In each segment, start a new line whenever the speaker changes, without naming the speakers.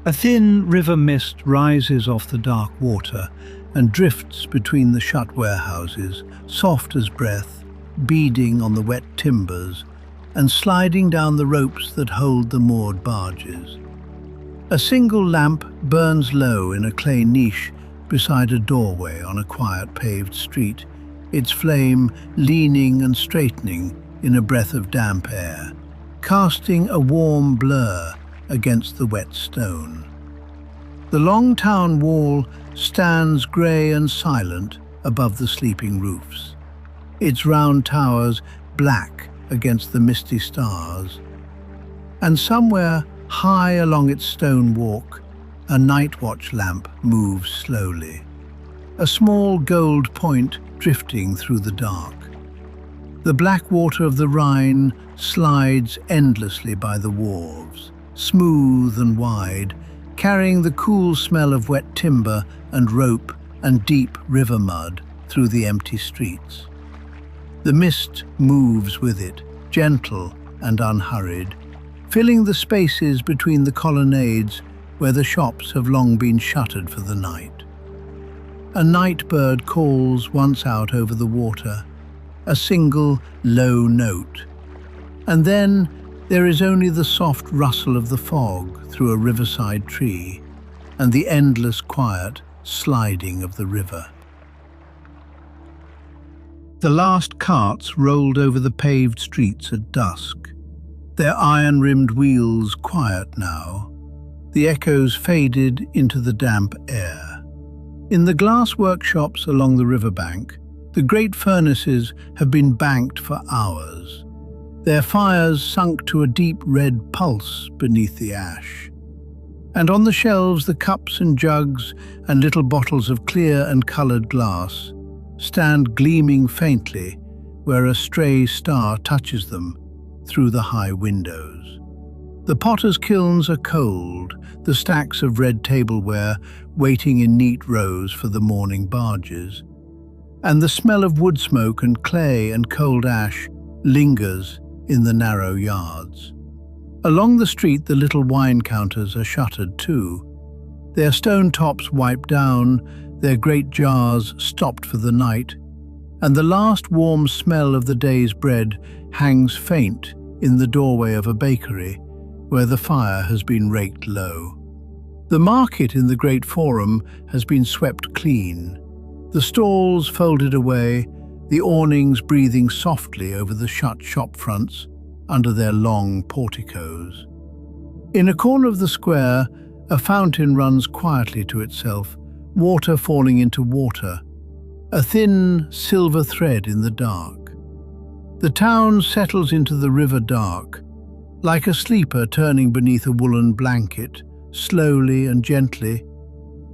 A thin river mist rises off the dark water and drifts between the shut warehouses, soft as breath, beading on the wet timbers and sliding down the ropes that hold the moored barges. A single lamp burns low in a clay niche beside a doorway on a quiet paved street, its flame leaning and straightening in a breath of damp air, casting a warm blur against the wet stone. The long town wall stands grey and silent above the sleeping roofs, its round towers black against the misty stars. And somewhere high along its stone walk, a night watch lamp moves slowly, a small gold point drifting through the dark. The black water of the Rhine slides endlessly by the wharves, smooth and wide, carrying the cool smell of wet timber and rope and deep river mud through the empty streets. The mist moves with it, gentle and unhurried, filling the spaces between the colonnades where the shops have long been shuttered for the night. A night bird calls once out over the water, a single low note, and then there is only the soft rustle of the fog through a riverside tree and the endless quiet sliding of the river. The last carts rolled over the paved streets at dusk, their iron-rimmed wheels quiet now, the echoes faded into the damp air. In the glass workshops along the riverbank, the great furnaces have been banked for hours, their fires sunk to a deep red pulse beneath the ash. And on the shelves the cups and jugs and little bottles of clear and coloured glass stand gleaming faintly where a stray star touches them through the high windows. The potter's kilns are cold, the stacks of red tableware waiting in neat rows for the morning barges, and the smell of wood smoke and clay and cold ash lingers in the narrow yards. Along the street the little wine counters are shuttered too, their stone tops wiped down, their great jars stopped for the night, and the last warm smell of the day's bread hangs faint in the doorway of a bakery where the fire has been raked low. The market in the great forum has been swept clean, the stalls folded away, the awnings breathing softly over the shut shop fronts under their long porticos. In a corner of the square, a fountain runs quietly to itself, water falling into water, a thin silver thread in the dark. The town settles into the river dark, like a sleeper turning beneath a woolen blanket, slowly and gently,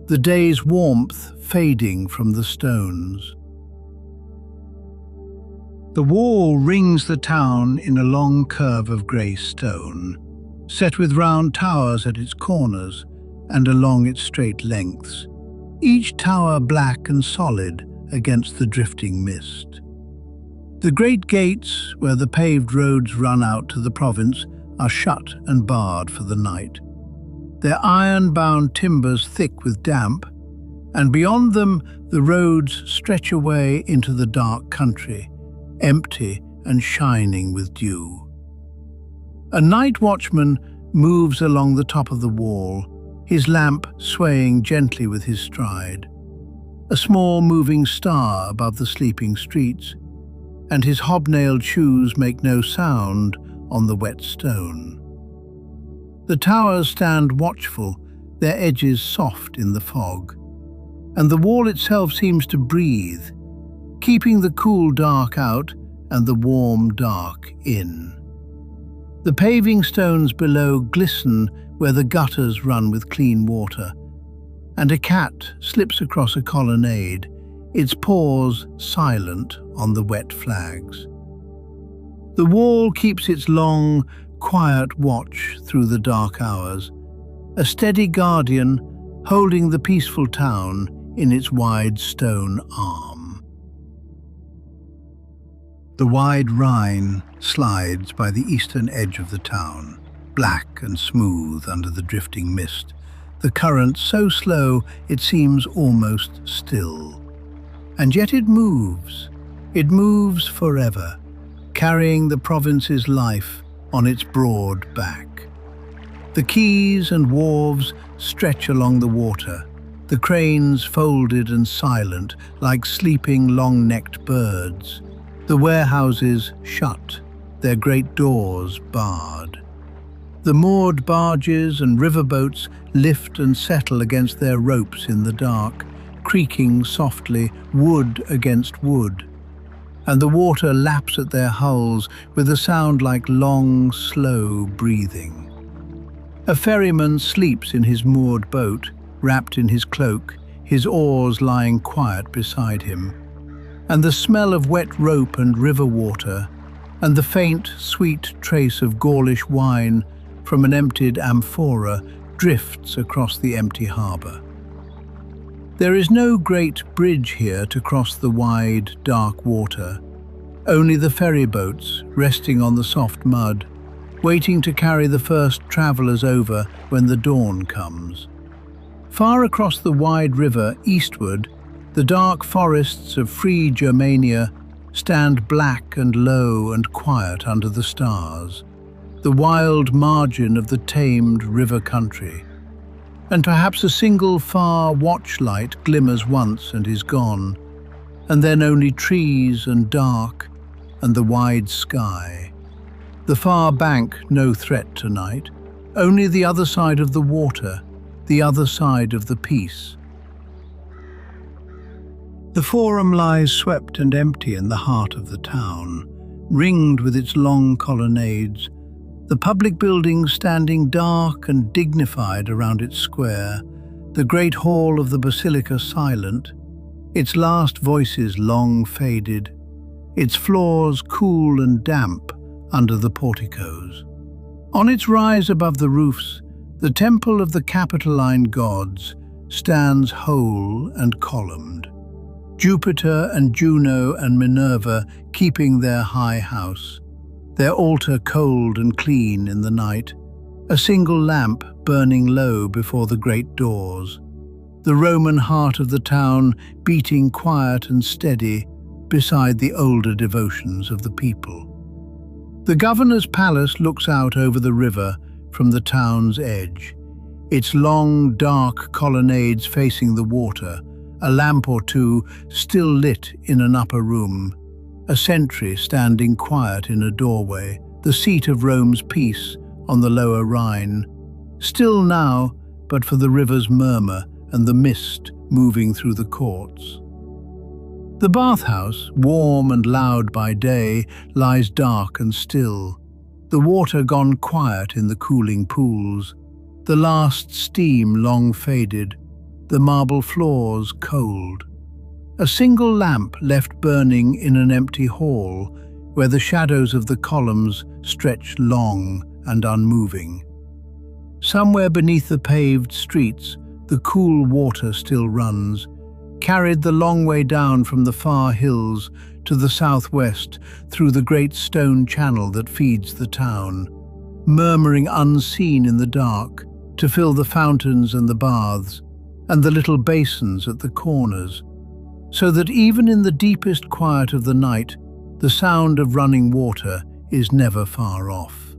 the day's warmth fading from the stones. The wall rings the town in a long curve of grey stone, set with round towers at its corners and along its straight lengths, each tower black and solid against the drifting mist. The great gates, where the paved roads run out to the province, are shut and barred for the night, their iron-bound timbers thick with damp, and beyond them the roads stretch away into the dark country, empty and shining with dew. A night watchman moves along the top of the wall, his lamp swaying gently with his stride, a small moving star above the sleeping streets, and his hobnailed shoes make no sound on the wet stone. The towers stand watchful, their edges soft in the fog, and the wall itself seems to breathe, keeping the cool dark out and the warm dark in. The paving stones below glisten where the gutters run with clean water, and a cat slips across a colonnade, its paws silent on the wet flags. The wall keeps its long, quiet watch through the dark hours, a steady guardian holding the peaceful town in its wide stone arm. The wide Rhine slides by the eastern edge of the town, black and smooth under the drifting mist, the current so slow it seems almost still. And yet it moves forever, carrying the province's life on its broad back. The quays and wharves stretch along the water, the cranes folded and silent like sleeping long-necked birds, the warehouses shut, their great doors barred. The moored barges and riverboats lift and settle against their ropes in the dark, creaking softly, wood against wood, and the water laps at their hulls with a sound like long, slow breathing. A ferryman sleeps in his moored boat, wrapped in his cloak, his oars lying quiet beside him, and the smell of wet rope and river water, and the faint, sweet trace of Gaulish wine from an emptied amphora drifts across the empty harbour. There is no great bridge here to cross the wide, dark water, only the ferry boats resting on the soft mud, waiting to carry the first travellers over when the dawn comes. Far across the wide river eastward, the dark forests of free Germania stand black and low and quiet under the stars, the wild margin of the tamed river country. And perhaps a single far watchlight glimmers once and is gone, and then only trees and dark and the wide sky. The far bank no threat tonight, only the other side of the water, the other side of the peace. The Forum lies swept and empty in the heart of the town, ringed with its long colonnades, the public buildings standing dark and dignified around its square, the great hall of the basilica silent, its last voices long faded, its floors cool and damp under the porticos. On its rise above the roofs, the temple of the Capitoline gods stands whole and columned, Jupiter and Juno and Minerva keeping their high house, their altar cold and clean in the night, a single lamp burning low before the great doors, the Roman heart of the town beating quiet and steady beside the older devotions of the people. The governor's palace looks out over the river from the town's edge, its long, dark colonnades facing the water, a lamp or two still lit in an upper room, a sentry standing quiet in a doorway, the seat of Rome's peace on the lower Rhine, still now but for the river's murmur and the mist moving through the courts. The bathhouse, warm and loud by day, lies dark and still, the water gone quiet in the cooling pools, the last steam long faded, the marble floors cold. A single lamp left burning in an empty hall where the shadows of the columns stretch long and unmoving. Somewhere beneath the paved streets, the cool water still runs, carried the long way down from the far hills to the southwest through the great stone channel that feeds the town, murmuring unseen in the dark to fill the fountains and the baths and the little basins at the corners, so that even in the deepest quiet of the night, the sound of running water is never far off.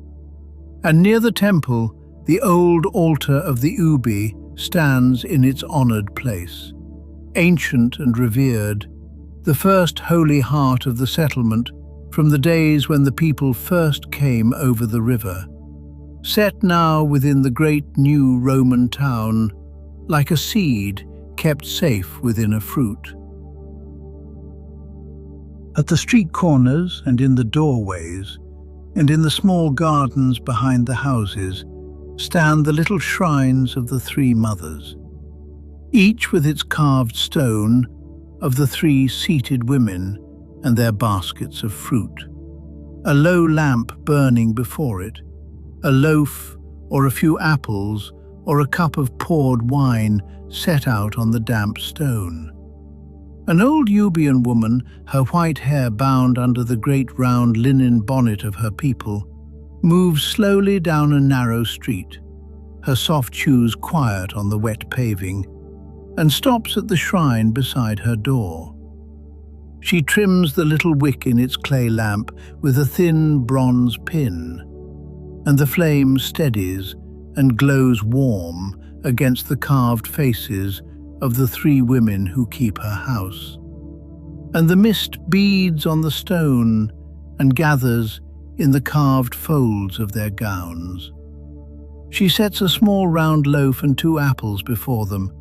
And near the temple, the old altar of the Ubii stands in its honoured place, ancient and revered, the first holy heart of the settlement from the days when the people first came over the river, set now within the great new Roman town, like a seed kept safe within a fruit. At the street corners and in the doorways, and in the small gardens behind the houses, stand the little shrines of the three mothers, each with its carved stone of the three seated women and their baskets of fruit, a low lamp burning before it, a loaf or a few apples or a cup of poured wine set out on the damp stone. An old Ubian woman, her white hair bound under the great round linen bonnet of her people, moves slowly down a narrow street, her soft shoes quiet on the wet paving, and stops at the shrine beside her door. She trims the little wick in its clay lamp with a thin bronze pin, and the flame steadies and glows warm against the carved faces of the 3 women who keep her house. And the mist beads on the stone and gathers in the carved folds of their gowns. She sets a small round loaf and 2 apples before them,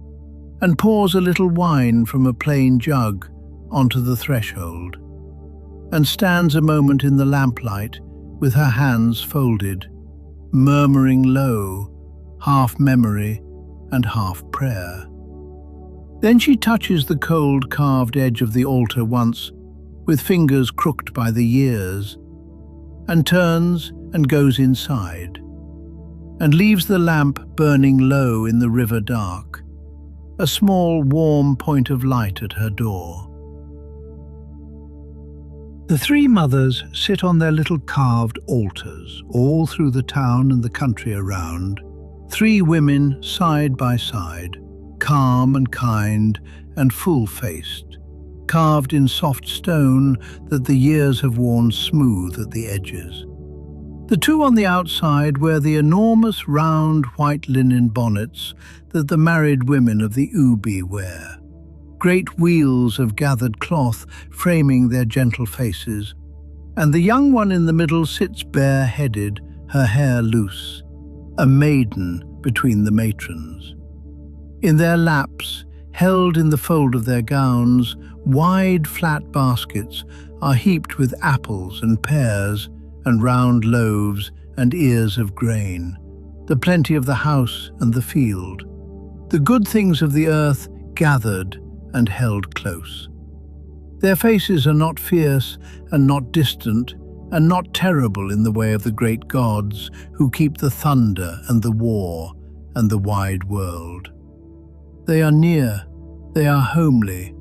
and pours a little wine from a plain jug onto the threshold, and stands a moment in the lamplight with her hands folded, murmuring low, half memory and half prayer. Then she touches the cold carved edge of the altar once, with fingers crooked by the years, and turns and goes inside, and leaves the lamp burning low in the river dark, a small warm point of light at her door. The 3 mothers sit on their little carved altars all through the town and the country around, 3 women side by side, calm and kind and full-faced, carved in soft stone that the years have worn smooth at the edges. The 2 on the outside wear the enormous round white linen bonnets that the married women of the Ubii wear, great wheels of gathered cloth framing their gentle faces, and the young one in the middle sits bare-headed, her hair loose, a maiden between the matrons. In their laps, held in the fold of their gowns, wide flat baskets are heaped with apples and pears and round loaves and ears of grain, the plenty of the house and the field, the good things of the earth gathered and held close. Their faces are not fierce and not distant and not terrible in the way of the great gods who keep the thunder and the war and the wide world. They are near, they are homely,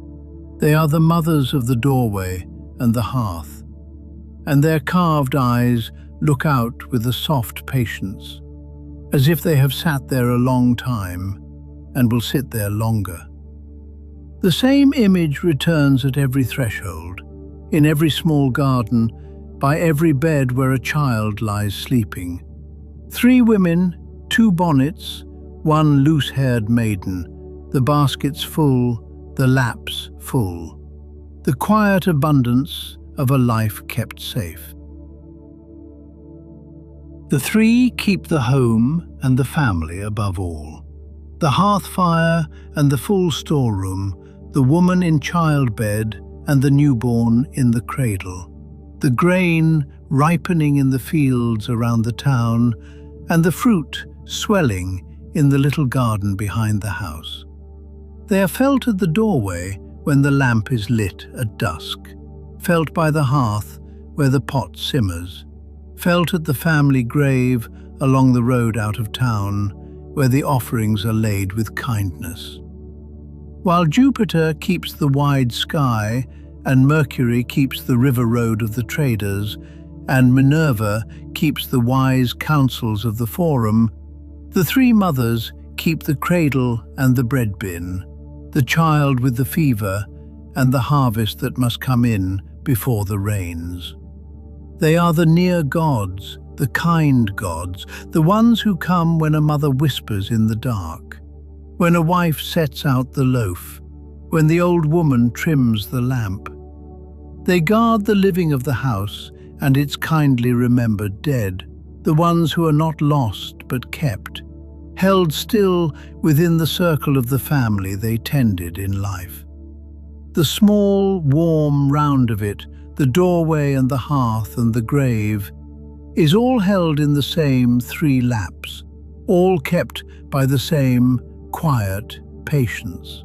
they are the mothers of the doorway and the hearth, and their carved eyes look out with a soft patience, as if they have sat there a long time and will sit there longer. The same image returns at every threshold, in every small garden, by every bed where a child lies sleeping. 3 women, 2 bonnets, 1 loose-haired maiden, the baskets full, the laps full, the quiet abundance of a life kept safe. The 3 keep the home and the family above all. The hearth fire and the full storeroom, the woman in childbed and the newborn in the cradle, the grain ripening in the fields around the town, and the fruit swelling in the little garden behind the house. They are felt at the doorway when the lamp is lit at dusk, felt by the hearth where the pot simmers, felt at the family grave along the road out of town where the offerings are laid with kindness. While Jupiter keeps the wide sky, and Mercury keeps the river road of the traders, and Minerva keeps the wise counsels of the forum, the 3 mothers keep the cradle and the bread bin, the child with the fever, and the harvest that must come in before the rains. They are the near gods, the kind gods, the ones who come when a mother whispers in the dark, when a wife sets out the loaf, when the old woman trims the lamp. They guard the living of the house and its kindly remembered dead, the ones who are not lost but kept, held still within the circle of the family they tended in life. The small, warm round of it, the doorway and the hearth and the grave, is all held in the same 3 laps, all kept by the same quiet patience.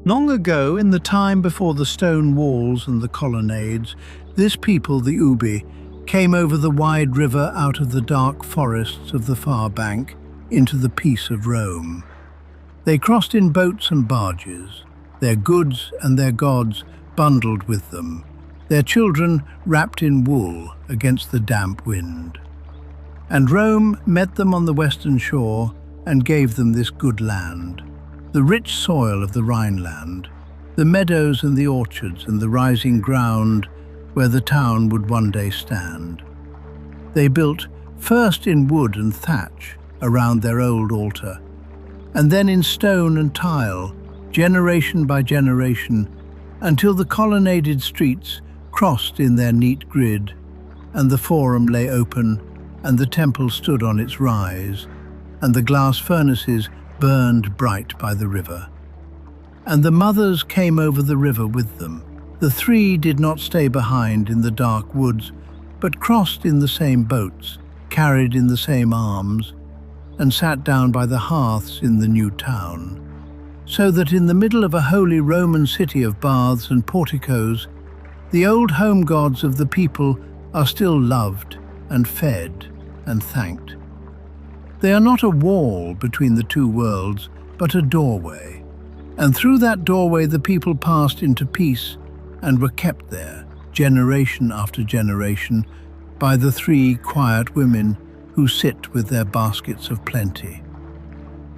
Long ago, in the time before the stone walls and the colonnades, this people, the Ubii, came over the wide river out of the dark forests of the far bank into the peace of Rome. They crossed in boats and barges, their goods and their gods bundled with them, their children wrapped in wool against the damp wind. And Rome met them on the western shore and gave them this good land, the rich soil of the Rhineland, the meadows and the orchards and the rising ground where the town would one day stand. They built first in wood and thatch around their old altar, and then in stone and tile, generation by generation, until the colonnaded streets crossed in their neat grid, and the forum lay open, and the temple stood on its rise, and the glass furnaces burned bright by the river. And the mothers came over the river with them. The three did not stay behind in the dark woods, but crossed in the same boats, carried in the same arms, and sat down by the hearths in the new town, so that in the middle of a holy Roman city of baths and porticos, the old home gods of the people are still loved and fed and thanked. They are not a wall between the two worlds, but a doorway, and through that doorway the people passed into peace and were kept there, generation after generation, by the three quiet women who sit with their baskets of plenty.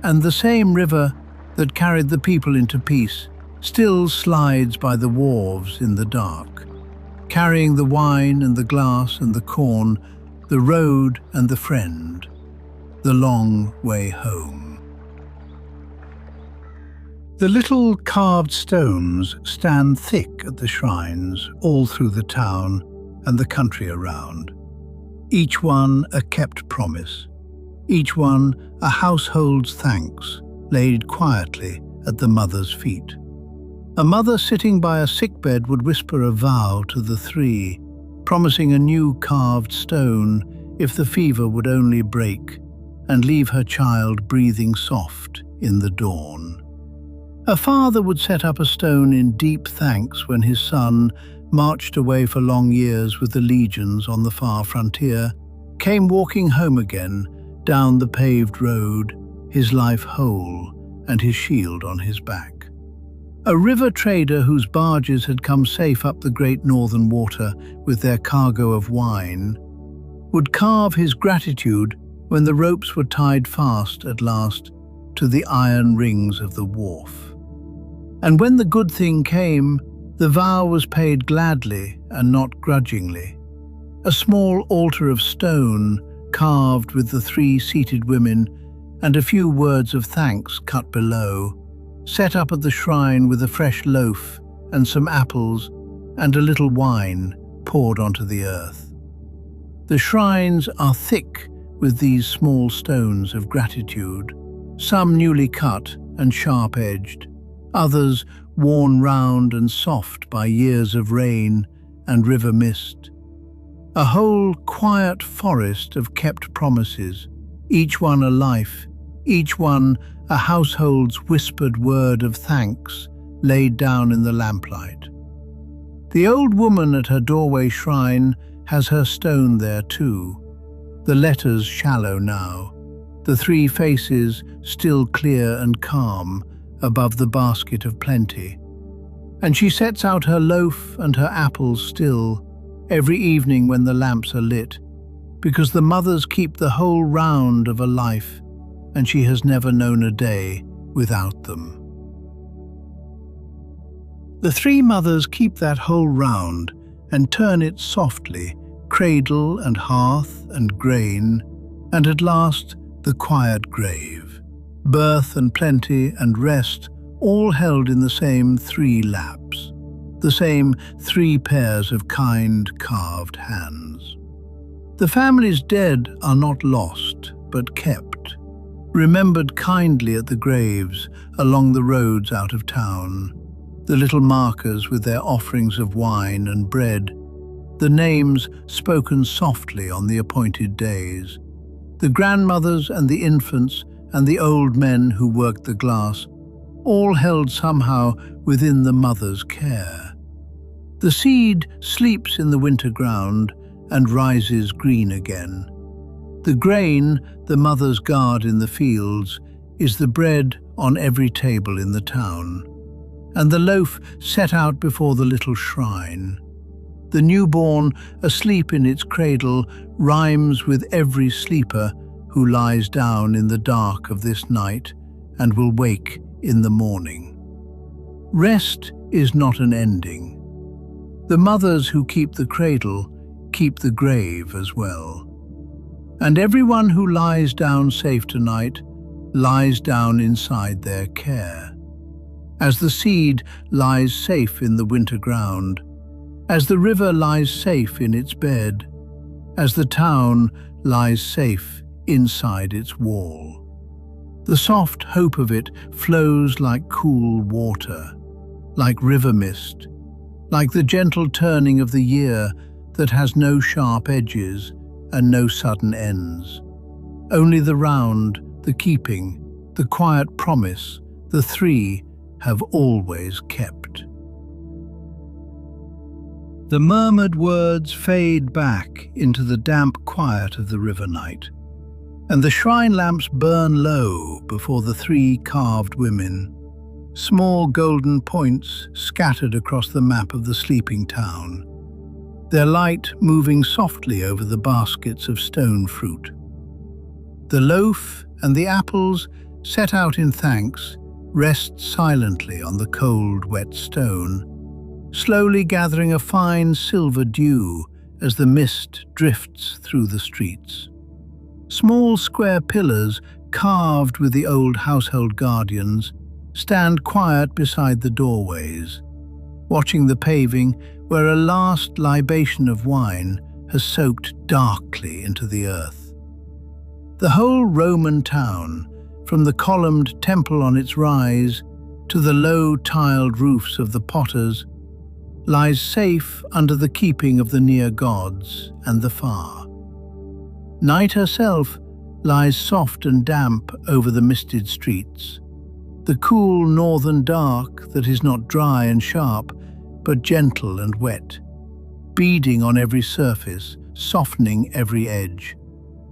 And the same river that carried the people into peace still slides by the wharves in the dark, carrying the wine and the glass and the corn, the road and the friend, the long way home. The little carved stones stand thick at the shrines all through the town and the country around. Each one a kept promise, each one a household's thanks laid quietly at the mother's feet. A mother sitting by a sickbed would whisper a vow to the three, promising a new carved stone if the fever would only break and leave her child breathing soft in the dawn. A father would set up a stone in deep thanks when his son, marched away for long years with the legions on the far frontier, came walking home again down the paved road, his life whole and his shield on his back. A river trader whose barges had come safe up the great northern water with their cargo of wine would carve his gratitude when the ropes were tied fast at last to the iron rings of the wharf. And when the good thing came, the vow was paid gladly and not grudgingly. A small altar of stone carved with the three seated women and a few words of thanks cut below, set up at the shrine with a fresh loaf and some apples and a little wine poured onto the earth. The shrines are thick with these small stones of gratitude, some newly cut and sharp-edged, others worn round and soft by years of rain and river mist. A whole quiet forest of kept promises, each one a life, each one a household's whispered word of thanks laid down in the lamplight. The old woman at her doorway shrine has her stone there too, the letters shallow now, the three faces still clear and calm above the basket of plenty. And she sets out her loaf and her apples still, every evening when the lamps are lit, because the mothers keep the whole round of a life, and she has never known a day without them. The three mothers keep that whole round and turn it softly, cradle and hearth and grain, and at last the quiet grave, birth and plenty and rest all held in the same three laps, the same three pairs of kind carved hands. The family's dead are not lost, but kept, remembered kindly at the graves along the roads out of town, the little markers with their offerings of wine and bread, the names spoken softly on the appointed days, the grandmothers and the infants and the old men who worked the glass, all held somehow within the mother's care. The seed sleeps in the winter ground and rises green again. The grain the mothers guard in the fields is the bread on every table in the town, and the loaf set out before the little shrine. The newborn, asleep in its cradle, rhymes with every sleeper who lies down in the dark of this night and will wake in the morning. Rest is not an ending. The mothers who keep the cradle keep the grave as well. And everyone who lies down safe tonight lies down inside their care. As the seed lies safe in the winter ground, as the river lies safe in its bed, as the town lies safe inside its wall. The soft hope of it flows like cool water, like river mist, like the gentle turning of the year that has no sharp edges and no sudden ends. Only the round, the keeping, the quiet promise, the three have always kept. The murmured words fade back into the damp quiet of the river night, and the shrine lamps burn low before the three carved women, small golden points scattered across the map of the sleeping town, their light moving softly over the baskets of stone fruit. The loaf and the apples, set out in thanks, rest silently on the cold, wet stone, slowly gathering a fine silver dew as the mist drifts through the streets. Small square pillars, carved with the old household guardians, stand quiet beside the doorways, watching the paving where a last libation of wine has soaked darkly into the earth. The whole Roman town, from the columned temple on its rise to the low tiled roofs of the potters, lies safe under the keeping of the near gods and the far. Night herself lies soft and damp over the misted streets, the cool northern dark that is not dry and sharp, but gentle and wet, beading on every surface, softening every edge,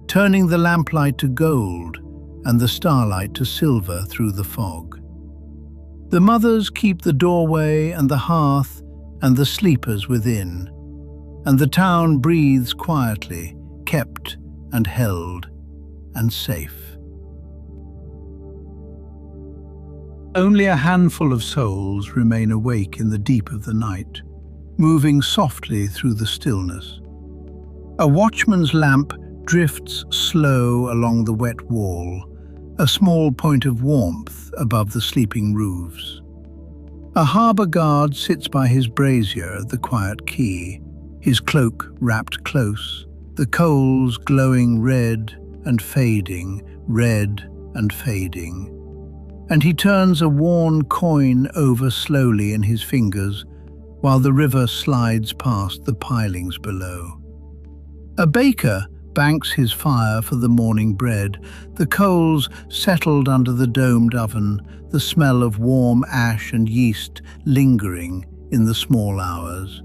turning the lamplight to gold and the starlight to silver through the fog. The mothers keep the doorway and the hearth and the sleepers within, and the town breathes quietly, kept and held and safe. Only a handful of souls remain awake in the deep of the night, moving softly through the stillness. A watchman's lamp drifts slow along the wet wall, a small point of warmth above the sleeping roofs. A Harbour-Guard sits by his brazier at the quiet quay, his cloak wrapped close, the coals glowing red and fading, red and fading. And he turns a worn coin over slowly in his fingers while the river slides past the pilings below. A baker banks his fire for the morning bread, the coals settled under the domed oven, the smell of warm ash and yeast lingering in the small hours.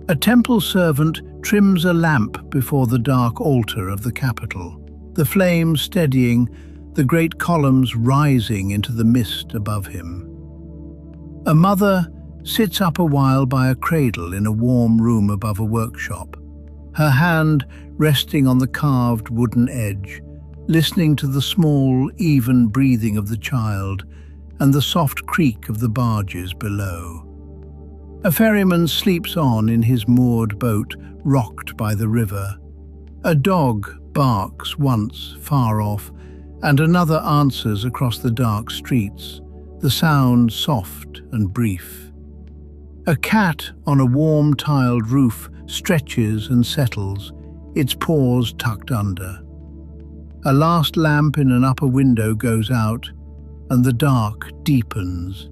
A temple servant trims a lamp before the dark altar of the capital, the flames steadying, the great columns rising into the mist above him. A mother sits up a while by a cradle in a warm room above a workshop, her hand resting on the carved wooden edge, listening to the small, even breathing of the child and the soft creak of the barges below. A ferryman sleeps on in his moored boat, rocked by the river. A dog barks once far off, and another answers across the dark streets, the sound soft and brief. A cat on a warm tiled roof stretches and settles, its paws tucked under. A last lamp in an upper window goes out, and the dark deepens,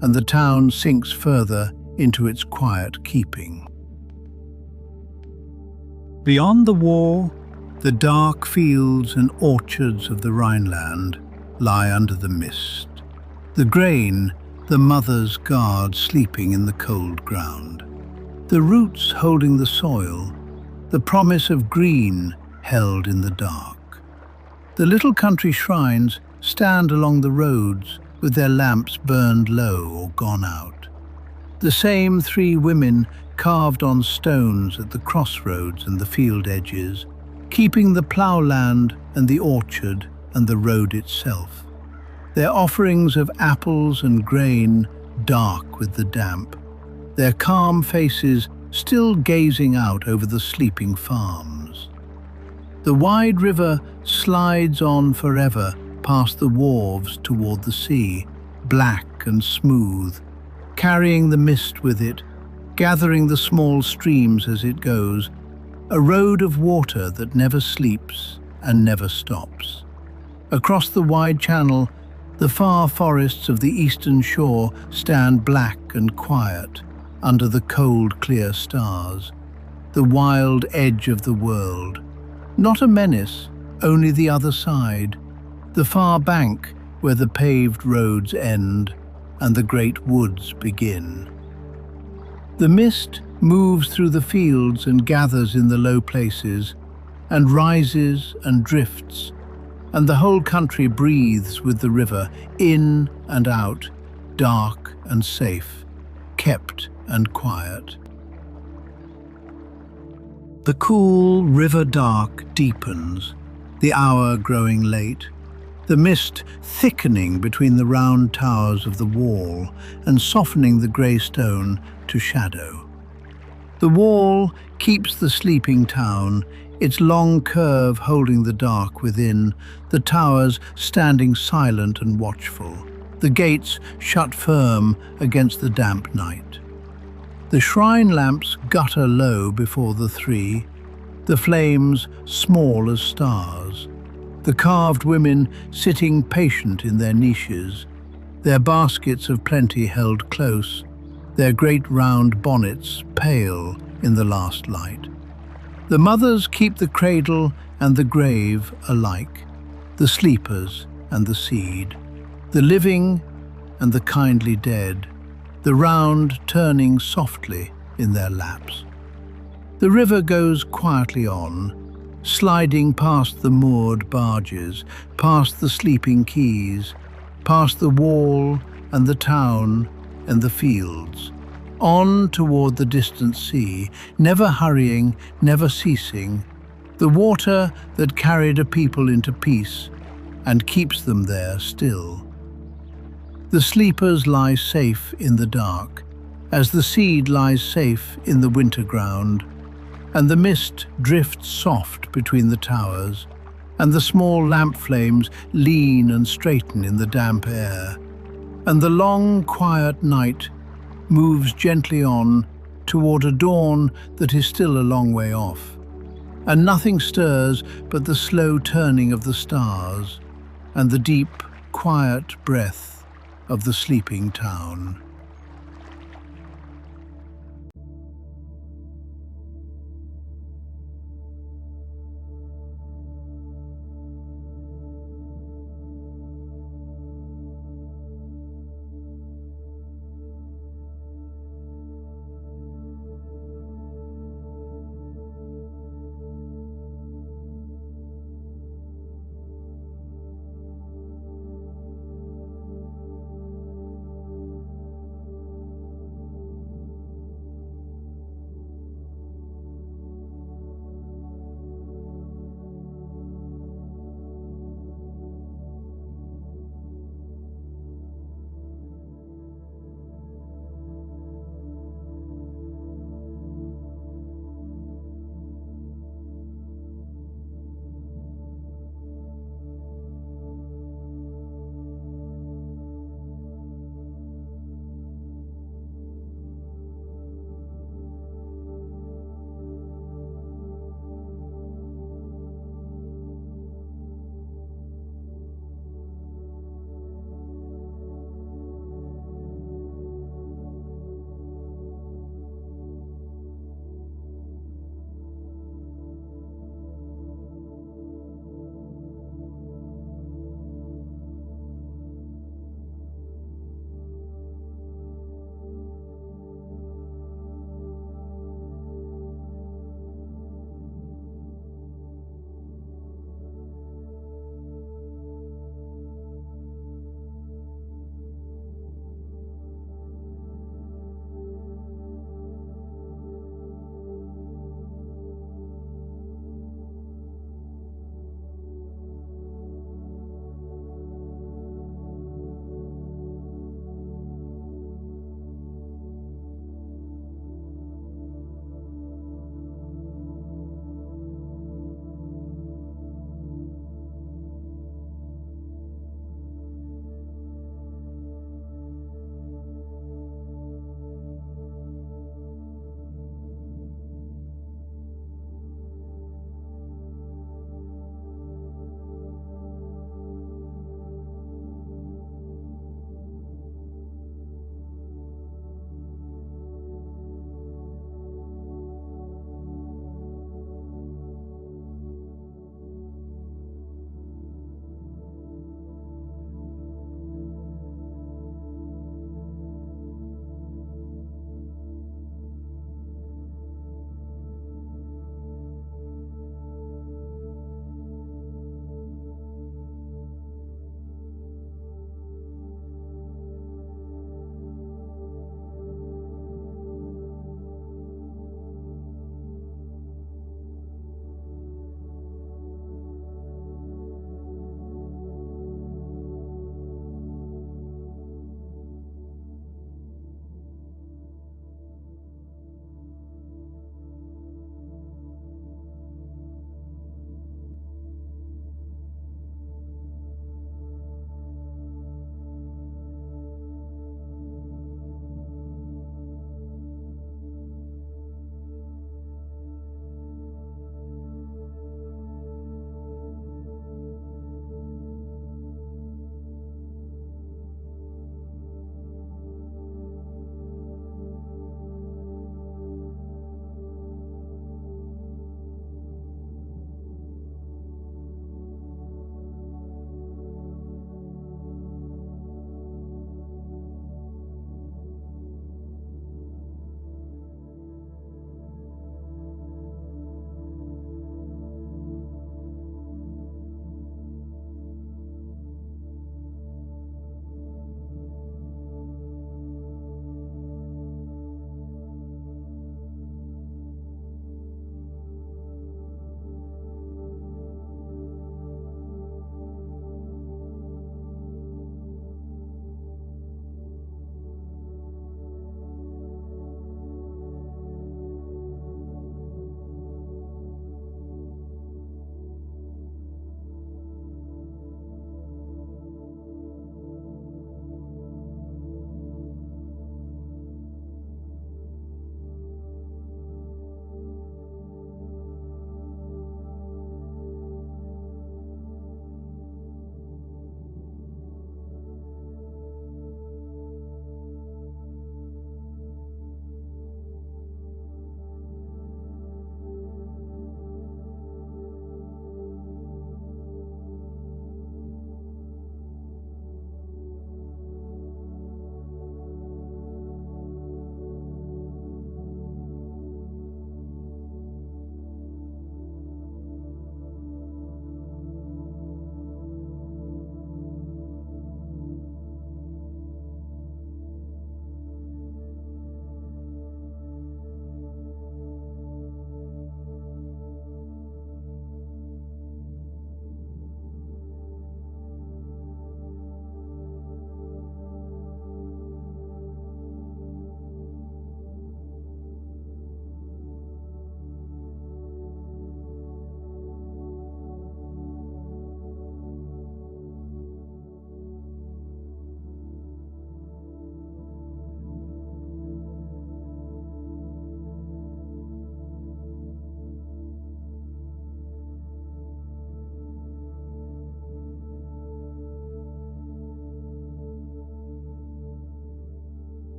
and the town sinks further into its quiet keeping. Beyond the wall, the dark fields and orchards of the Rhineland lie under the mist. The grain, the mother's guard sleeping in the cold ground. The roots holding the soil, the promise of green held in the dark. The little country shrines stand along the roads with their lamps burned low or gone out. The same three women carved on stones at the crossroads and the field edges, keeping the ploughland and the orchard and the road itself. Their offerings of apples and grain dark with the damp, their calm faces still gazing out over the sleeping farms. The wide river slides on forever past the wharves toward the sea, black and smooth, carrying the mist with it, gathering the small streams as it goes, a road of water that never sleeps and never stops. Across the wide channel, the far forests of the eastern shore stand black and quiet under the cold, clear stars, the wild edge of the world. Not a menace, only the other side, the far bank where the paved roads end and the great woods begin. The mist moves through the fields and gathers in the low places, and rises and drifts, and the whole country breathes with the river, in and out, dark and safe, kept and quiet. The cool river dark deepens, the hour growing late, the mist thickening between the round towers of the wall and softening the grey stone to shadow. The wall keeps the sleeping town, its long curve holding the dark within, the towers standing silent and watchful, the gates shut firm against the damp night. The shrine lamps gutter low before the three, the flames small as stars, the carved women sitting patient in their niches, their baskets of plenty held close, their great round bonnets pale in the last light. The mothers keep the cradle and the grave alike, the sleepers and the seed, the living and the kindly dead, the round turning softly in their laps. The river goes quietly on, sliding past the moored barges, past the sleeping quays, past the wall and the town and the fields, on toward the distant sea, never hurrying, never ceasing, the water that carried a people into peace and keeps them there still. The sleepers lie safe in the dark, as the seed lies safe in the winter ground, and the mist drifts soft between the towers, and the small lamp flames lean and straighten in the damp air, and the long, quiet night moves gently on toward a dawn that is still a long way off, and nothing stirs but the slow turning of the stars and the deep, quiet breath of the sleeping town.